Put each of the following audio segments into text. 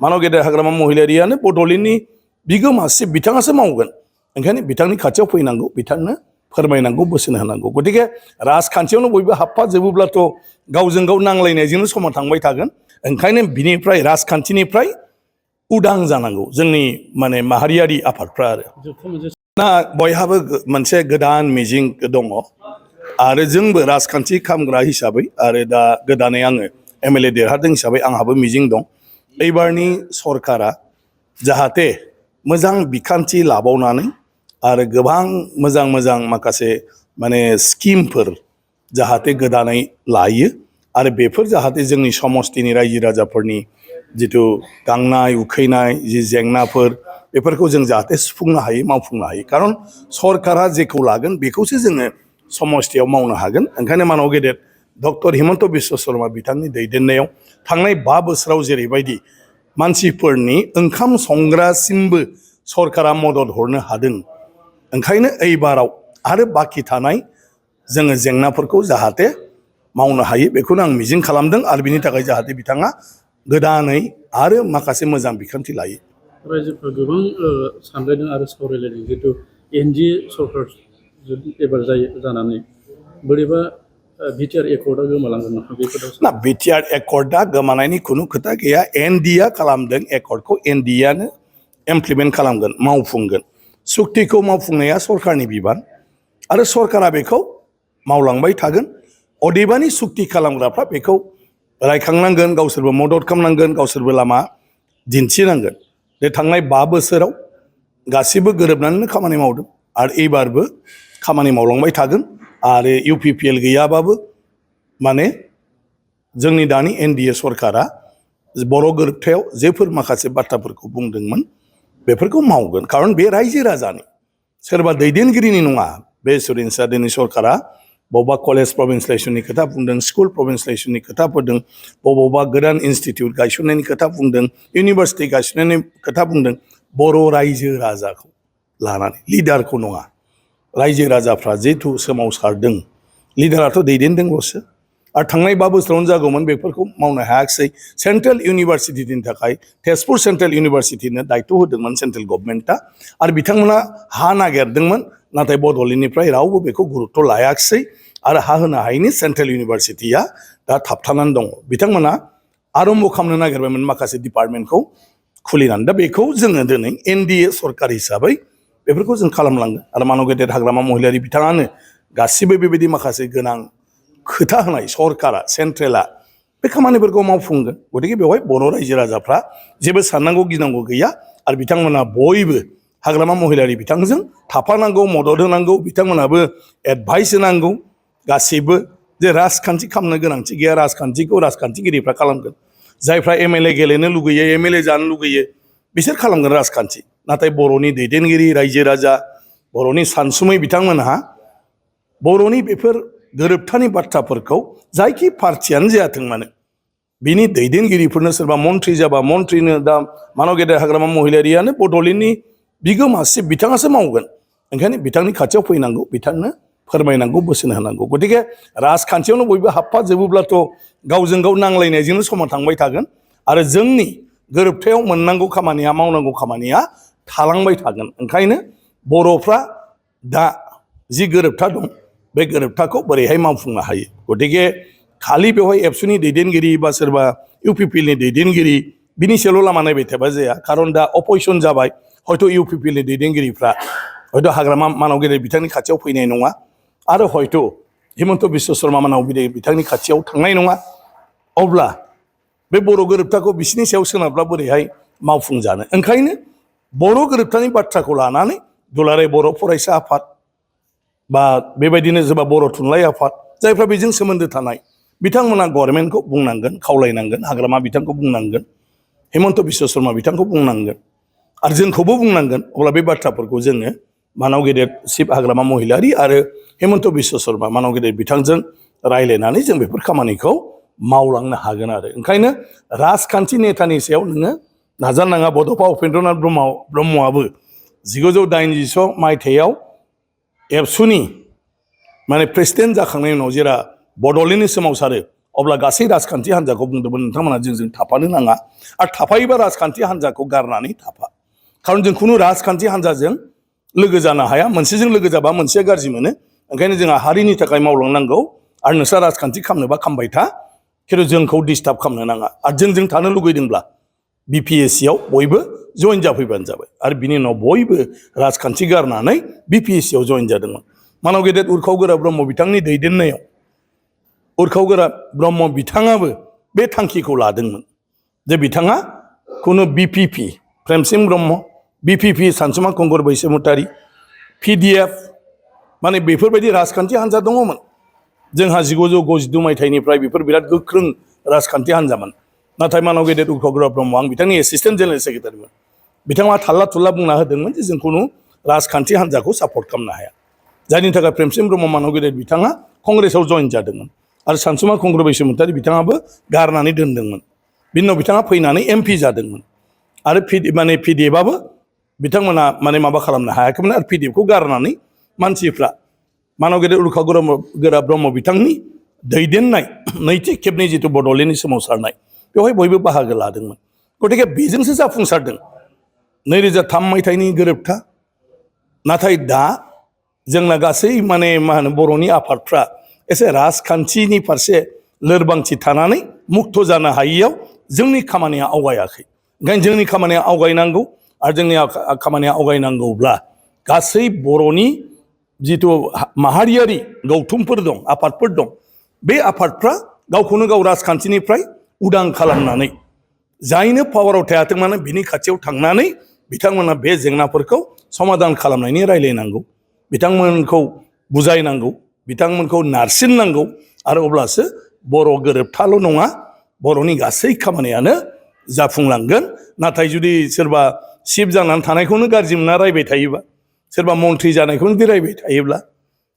मानव गेदेर हाग्रामा महिलारियानो बड'लेण्डनि बिगोमासिब बिथाङासो मावगोन ओंखायनो बिथांनि खाथियाव फैनांगौ बिथांनो फोरमायनांगौ बोसोन होनांगौ गतिके राजखान्थियावनो बयबो हाबफाजोबोब्लाथ' गावजों गाव नांलायनायजोंनो समा थांबाय थागोन ओंखायनो बिनिफ्राय राजखान्थिनिफ्राय उदां जानांगौ जोंनि माने माहारियारि आफादफ्रा आरो ना बयहाबो मोनसे गोदान मिजिं दङ आरो जोंबो राजखान्थि खामग्रा हिसाबै आरो दा गोदानै आङो एमएलए देरहादों हिसाबै आंहाबो मिजिं दं एबारनि सरकारा जाहाथे मोजां बिखान्थि लाबावनानै आरो गोबां मोजां मोजां माखासे माने स्किमफोर जाहाथे गोदानै लायो आरो बेफोर जाहाथे जोंनि समस्तिनि रायजो राजाफोरनि जिथु गांनाय उखैनाय जि जेंनाफोर बेफोरखौ जों जाहाथे सुफुंनो हायो मावफुंनो हायो खारन सरकारा जेखौ लागोन बेखौसो जोङो समस्तियाव मावनो हागोन ओंखायनो मानव गेदेर डक्टर हिमन्त बिश्व शर्मा बिथांनि दैदेननायाव थांनाय 5 बोसोराव जेरैबायदि मानसिफोरनि ओंखाम संग्रासिमबो सरकारा मदद हरनो हादों ओंखायनो एबाराव आरो बाखि थानाय जोङो जेंनाफोरखौ जाहाथे मावनो हायो बेखौनो आं मिजिं खालामदों आरो बिनि थाखाय जाहाथे बिथाङा गोदानै आरो माखासे मोजां बिखान्थि लायो रायजोफ्रा गोबां सानलायदों आरो सावरायलायदों जिहेतु एनडिए सरकार एबार जानानै बोरैबा बिटिआर एकर्डआ गोमालांगोन नामा बे खोथाखौ ना बिटिआर एकर्डआ गोमानायनि खुनु खोथा गैया एनडिएआ खालामदों एकर्डखौ एनडिएआनो इमप्लिमेन्ट खालामगोन मावफुंगोन सुक्तिखौ मावफुंनाया सरकारनि बिबान आरो सरकारा बेखौ मावलांबाय थागोन अदेबानि सुक्ति खालामग्राफ्रा बेखौ रायखांनांगोन गावसोरबो मदद खालामनांगोन गावसोरबो लामा दिन्थिनांगोन बे थांनाय 5 बोसोराव गासिबो गोरोबनानैनो खामानि मावदों आरो एबारबो खामानि मावलांबाय थागोन आरो इउपिपिएल गैयाबाबो माने जोंनि दानि एनडिए सरकारा बर' गोरोबथायाव जेफोर माखासे बाथ्राफोरखौ बुंदोंमोन बेफोरखौ मावगोन खारन बे रायजो राजानि सोरबा दैदेनगिरिनि नङा बे सुरेनसा दिनै सरकारा बबेबा कलेज प्रभिन्सियेसननि खोथा बुंदों स्कुल प्रभिन्सियेसननि खोथा बुंदों बबेबा गोदान इनस्टिट्युट गायसननायनि खोथा बुंदों इउनिभार्सिटि गायसननायनि खोथा बुंदों बर' रायजो राजाखौ लानानै लिडारखौ नङा रायजो राजाफ्रा जिहेथु सोमावसारदों लिडाराथ' दैदेनदोंल'सो आरो थांनाय 5 बोसोरावनो जागौमोन बेफोरखौ मावनो हायाखिसै सेन्ट्रेल इउनिभार्सिटिनि थाखाय तेजपुर सेन्ट्रेल इउनिभार्सिटिनो दायथ' होदोंमोन सेन्ट्रेल गभर्नमेन्टआ आरो बिथांमोना हा नागिरदोंमोन नाथाय बड'लेण्डनिफ्राय रावबो बेखौ गुरुत्व लायाखिसै आरो हा होनो हायैनि सेन्ट्रेल इउनिभार्सिटिया दा थाबथानानै दङ बिथांमोना आरम्भ खालामनो नागिरबायमोन माखासे डिपार्टमेन्टखौ खुलिनानै दा बेखौ जोङो दिनै एनडिए सरकार हिसाबै बेफोरखौ जों खालामलांगोन आरो मानव गेदेर हाग्रामा महिलारि बिथाङानो गासिबो बेबायदि माखासे गोनां खोथा होनाय सरकारा सेन्ट्रेला बे खामानिफोरखौ मावफुंगोन गतिके बेवहाय बर' रायजो राजाफ्रा जेबो साननांगौ गिनांगौ गैया आरो बिथांमोना बयबो हाग्रामा महिलारि बिथांजों थाफानांगौ मदद होनांगौ बिथांमोनाबो एडभाइस होनांगौ गासैबो जे राजखान्थि खालामनो गोनांथि गैया राजखान्थिखौ राजखान्थिगिरिफ्रा खालामगोन जायफ्रा एमएलए गेलेनो लुगैयो एमएलए जानो लुगैयो बिसोर खालामगोन राजखान्थि नाथाय बर'नि दैदेनगिरि रायजो राजा बर'नि सानसुमै बिथांमोनहा बर'नि बेफोर गोरोबथानि बाथ्राफोरखौ जायखि पार्टियानो जायाथों मानो बिनि दैदेनगिरिफोरनो सोरबा मन्थ्रि जाबा मन्थ्रिनो दा मानव गेदेर हाग्रामा महिलारियानो बड'लेण्डनि बिगोमासिब बिथाङासो मावगोन ओंखायनो बिथांनि खाथियाव फैनांगौ बिथांनो फोरमायनांगौ बोसोन होनांगौ गतिके राजखान्थियावनो बयबो हाबफाजोबोब्लाथ' गावजों गाव नांलायनायजोंनो समा थांबाय थागोन आरो जोंनि गोरोबथायाव मोननांगौ खामानिया मावनांगौ खामानिया थालांबाय थागोन ओंखायनो बर'फ्रा दा जि गोरोबथा दं बे गोरोबथाखौ बोरैहाय मावफुंनो हायो गतिके खालि बेवहाय एबसुनि दैदेनगिरि बा सोरबा इउपिपिएलनि दैदेनगिरि बिनि सायावल' लामा नायबाय थाबा जाया खारन दा अपजिसन जाबाय हयथ' इउपिपिएलनि दैदेनगिरिफ्रा हयथ' हाग्रामा मानव गेदेर बिथांनि खाथियाव फैनाय नङा आरो हयथ' हिमन्त बिश्व शर्मा मानव गेदेर बिथांनि खाथियाव थांनाय नङा अब्ला बे बर' गोरोबथाखौ बिसिनि सायाव सोनारब्ला बोरैहाय मावफुंजानो ओंखायनो बर' गोरोबथानि बाथ्राखौ लानानै दुलाराय बर' फरायसा आफाद बा बेबायदिनो सोरबा बर' थुनलाइ आफाद जायफ्रा बेजों सोमोन्दो थानाय बिथांमोना गभर्नमेन्टखौ बुंनांगोन खावलायनांगोन हाग्रामा बिथांखौ बुंनांगोन हिमन्त बिश्व शर्मा बिथांखौ बुंनांगोन आरो जोंखौबो बुंनांगोन अब्ला बे बाथ्राफोरखौ जोङो मानव गेदेर शिब हाग्रामा महिलारि आरो हिमन्त बिश्व शर्मा मानव गेदेर बिथांजों रायज्लायनानै जों बेफोर खामानिखौ मावलांनो हागोन आरो ओंखायनो राजखान्थि नेतानि सायाव नोङो नाजानाङा बड'फा उपेन्द्रनाथ ब्रह्मआबो 1986 मायथाइयाव एबसुनि माने प्रेसिडेन्ट जाखांनायनि उनाव जेरा बड'लेण्डनि सोमावसारो अब्ला गासै राजखान्थि हान्जाखौ बुंदोंमोन नोंथांमोना जोंजों थाफानो नाङा आरो थाफायोबा राजखान्थि हान्जाखौ गारनानै थाफा खारन जों खुनु राजखान्थि हान्जाजों लोगो जानो हाया मोनसेजों लोगो जाबा मोनसेया गाज्रि मोनो ओंखायनो जोंहा हारिनि थाखाय मावलांनांगौ आरो नोंस्रा राजखान्थि खालामनोबा खालामबाय था खिन्थु जोंखौ डिस्टार्ब खालामनो नाङा आरो जोंजों थानो लुगैदोंब्ला BPSC आव बयबो जइन जाफैबानो जाबाय आरो बिनि उनाव बयबो राजखान्थि गारनानै BPSC आव जइन जादोंमोन मानाव गेदेर उर्खाव गोरा ब्रह्म बिथांनि दैदेननायाव उर्खाव गोरा ब्रह्म बिथाङाबो बे थांखिखौ लादोंमोन जे बिथाङा खुनु BPP प्रेमसिं ब्रह्म BPP सानसुमा खुंगुर बैसोमुतारि PDF माने बेफोरबायदि राजखान्थि हान्जा दङमोन जोंहा 1962 मायथाइनिफ्राय बेफोर बिराद गोख्रों राजखान्थि हान्जामोन नाथाय मानाव गेदेर उर्खाव गोरा ब्रह्म आं बिथांनि एसिस्टेन्ट जेनेरेल सेक्रेटारिमोन बिथाङा थाल्ला थुल्ला बुंना होदोंमोन जे जों खुनु राजखान्थि हान्जाखौ सापर्ट खालामनो हाया जायनि थाखाय प्रेमसिं ब्रह्म मानाव गेदेर बिथाङा कंग्रेसाव जइन जादोंमोन आरो सानसुमा खुंगुर बैसोमुतारि बिथाङाबो गारनानै दोनदोंमोन बिनि उनाव बिथाङा फैनानै MP जादोंमोन आरो PDFआबो बिथांमोना माने माबा खालामनो हायाखैमोन आरो PDFखौ गारनानै मानसिफ्रा मानाव गेदेर उर्खाव गोरा ब्रह्म बिथांनि दैदेननाय नैथि खेबनि जिथु बड'लेण्डनि सोमावसारनाय बेवहाय बयबो बाहागो लादोंमोन गतिके बेजोंसो जाफुंसारदों 2003 मायथाइनि गोरोबथा नाथाय दा जोंना गासै माने मा होनो बर'नि आफादफ्रा एसे राजखान्थिनि फारसे लोरबांथि थानानै मुक्त जानो हायियाव जोंनि खामानिया आवगायाखै ओंखायनो जोंनि खामानिया आवगायनांगौ आरो जोंनि खामानिया आवगायनांगौब्ला गासै बर'नि जिथु माहारियारि गौथुमफोर दं आफादफोर दं बे आफादफ्रा गावखौनो गाव राजखान्थिनिफ्राय उदां खालामनानै जायनो पावाराव थायाथों मानो बिनि खाथियाव थांनानै बिथांमोना बे जेंनाफोरखौ समाधान खालामनायनि रायलायनांगौ बिथांमोनखौ बुजायनांगौ बिथांमोनखौ नारसिननांगौ आरो अब्लासो बर' गोरोबथाल' नङा बर'नि गासै खामानियानो जाफुंलांगोन नाथाय जुदि सोरबा चिफ जानानै थानायखौनो गाज्रि मोनना रायबाय थायोबा सोरबा मन्थ्रि जानायखौनो रायबाय थायोब्ला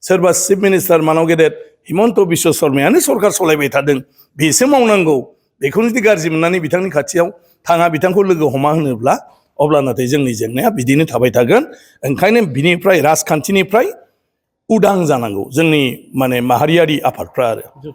सोरबा चिफ मिनिस्टार मानाव गेदेर हिमन्त बिश्व शर्मायानो सरकार सालायबाय थादों बेसो मावनांगौ बेखौनो जुदि गाज्रि मोननानै बिथांनि खाथियाव थाङा बिथांखौ लोगो हमा होनोब्ला अब्ला नाथाय जोंनि जेंनाया बिदिनो थाबाय थागोन ओंखायनो बिनिफ्राय राजखान्थिनिफ्राय उदां जानांगौ जोंनि माने माहारियारि आफादफ्रा आरो